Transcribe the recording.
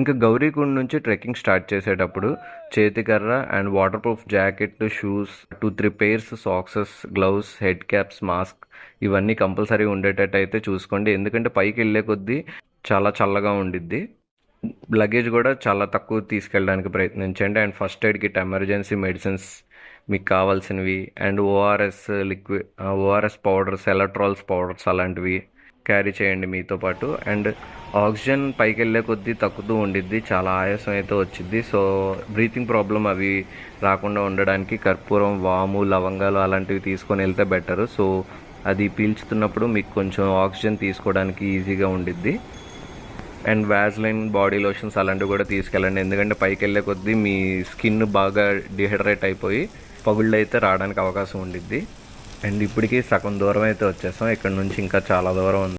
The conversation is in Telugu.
ఇంకా గౌరీకుండ్ నుంచి ట్రెక్కింగ్ స్టార్ట్ చేసేటప్పుడు చేతికర్ర and waterproof jacket, shoes, 2-3 pairs socks, gloves, head caps, mask ఇవన్నీ కంపల్సరీ ఉండేటట్టు అయితే చూసుకోండి. ఎందుకంటే పైకి వెళ్ళే కొద్దీ చాలా చల్లగా ఉండిద్ది. లగేజ్ కూడా చాలా తక్కువ తీసుకెళ్ళడానికి ప్రయత్నించండి. And first aid kit, emergency medicines మీకు కావాల్సినవి, and ORS liquid, ORS powders, electorals powders అలాంటివి క్యారీ చేయండి మీతో పాటు. అండ్ ఆక్సిజన్ పైకి వెళ్ళే కొద్దీ తగ్గుతూ ఉండిద్ది, చాలా ఆయాసం అయితే వచ్చిద్ది. సో బ్రీతింగ్ ప్రాబ్లం అవి రాకుండా ఉండడానికి కర్పూరం, వాము, లవంగాలు అలాంటివి తీసుకొని వెళ్తే బెటరు. సో అది పీల్చుతున్నప్పుడు మీకు కొంచెం ఆక్సిజన్ తీసుకోవడానికి ఈజీగా ఉండిద్ది. అండ్ వ్యాజ్లైన్, బాడీ లోషన్స్ అలాంటివి కూడా తీసుకెళ్ళండి. ఎందుకంటే పైకి వెళ్ళే కొద్దీ మీ స్కిన్ బాగా డిహైడ్రేట్ అయిపోయి పగుళ్ళు అయితే రావడానికి అవకాశం ఉండిద్ది. అండ్ ఇప్పటికీ సగం దూరం అయితే వచ్చేసాం. ఇక్కడ నుంచి ఇంకా చాలా దూరం ఉంది.